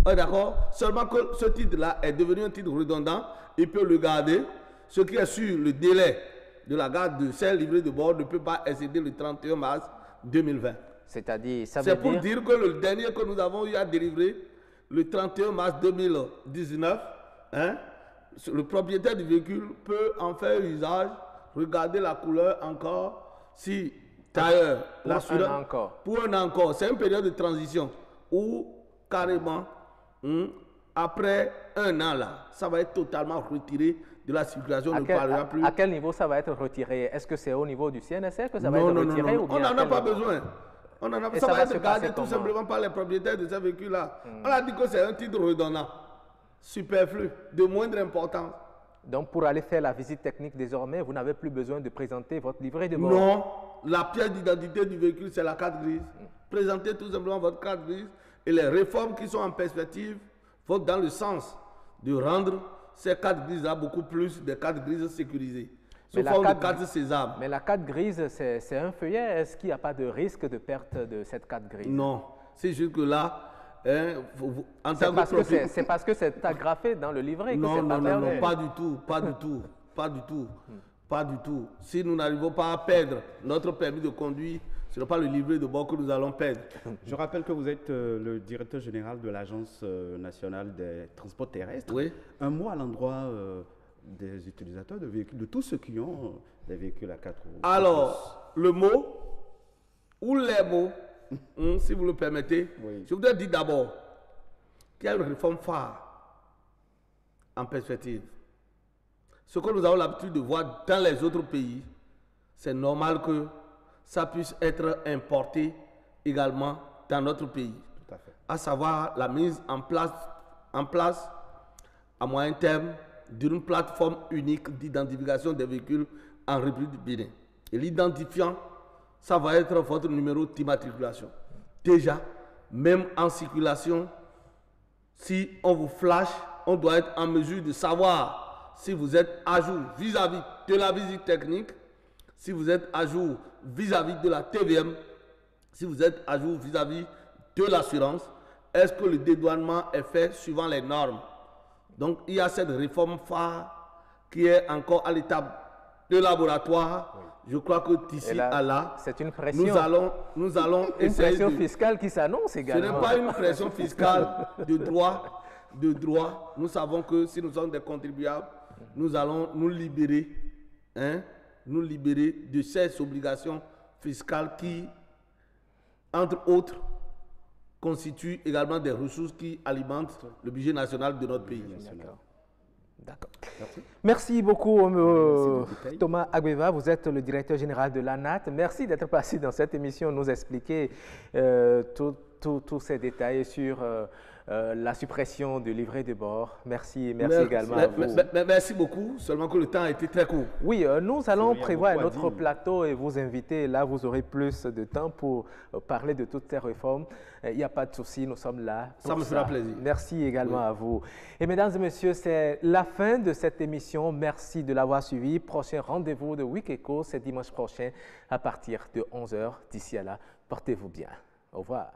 D'accord. Seulement que ce titre-là est devenu un titre redondant. Ils peuvent le garder. Ce qui est sur le délai de la garde de ces livrets de bord ne peut pas excéder le 31 mars 2020. C'est-à-dire, ça veut dire... C'est pour dire que le dernier que nous avons eu à délivrer, le 31 mars 2019, le propriétaire du véhicule peut en faire usage, regarder la couleur encore, si tailleur, l'assureur, pour un an encore. C'est une période de transition où carrément, après un an là, ça va être totalement retiré de la circulation, ne parlera plus. À quel niveau ça va être retiré? Est-ce que c'est au niveau du CNSR que ça va être retiré? Non. On n'en a pas besoin. Ça va être gardé tout simplement par les propriétaires de ces véhicules-là. On a dit que c'est un titre redondant, superflu, de moindre importance. Donc pour aller faire la visite technique désormais, vous n'avez plus besoin de présenter votre livret de bord? Non, la pièce d'identité du véhicule, c'est la carte grise. Présentez tout simplement votre carte grise et les réformes qui sont en perspective vont dans le sens de rendre ces cartes grises-là beaucoup plus des cartes grises sécurisées. Mais la carte grise, c'est un feuillet. Est-ce qu'il n'y a pas de risque de perte de cette carte grise? Non, c'est juste que là, c'est parce que c'est agrafé dans le livret que c'est pas perdu. Non, pas du tout. Si nous n'arrivons pas à perdre notre permis de conduire, ce n'est pas le livret de bord que nous allons perdre. Je rappelle que vous êtes le directeur général de l'Agence nationale des transports terrestres. Oui. Un mot à l'endroit des utilisateurs de véhicules, de tous ceux qui ont des véhicules à 4 roues. Alors, le mot ou les mots, si vous le permettez, je voudrais dire d'abord qu'il y a une réforme phare en perspective. Ce que nous avons l'habitude de voir dans les autres pays, c'est normal que ça puisse être importé également dans notre pays. Tout à fait. À savoir la mise en place à moyen terme d'une plateforme unique d'identification des véhicules en République du Bénin. Et l'identifiant, ça va être votre numéro d'immatriculation. Déjà, même en circulation Si on vous flash, on doit être en mesure de savoir si vous êtes à jour vis-à-vis de la visite technique, si vous êtes à jour vis-à-vis de la TVM, si vous êtes à jour vis-à-vis de l'assurance. Est-ce que le dédouanement est fait suivant les normes? Donc, il y a cette réforme phare qui est encore à l'étape de laboratoire. Oui. Je crois que d'ici à là, c'est une pression. Nous allons une pression fiscale qui s'annonce également. Ce n'est pas une pression fiscale de droit. Nous savons que si nous sommes des contribuables, nous allons nous libérer de ces obligations fiscales qui, entre autres, constituent également des ressources qui alimentent le budget national de notre pays. D'accord. Merci beaucoup, Thomas Agbeva. Vous êtes le directeur général de l'ANAT. Merci d'être passé dans cette émission, nous expliquer tous ces détails sur la suppression du livret de bord. Merci également à vous. Merci beaucoup, seulement que le temps a été très court. Oui, nous allons prévoir un autre plateau et vous inviter. Là, vous aurez plus de temps pour parler de toutes ces réformes. Il n'y a pas de souci, nous sommes là. Ça me fera plaisir. Merci également à vous. Et mesdames et messieurs, c'est la fin de cette émission. Merci de l'avoir suivi. Prochain rendez-vous de Week Echo, c'est dimanche prochain à partir de 11h. D'ici à là, portez-vous bien. Au revoir.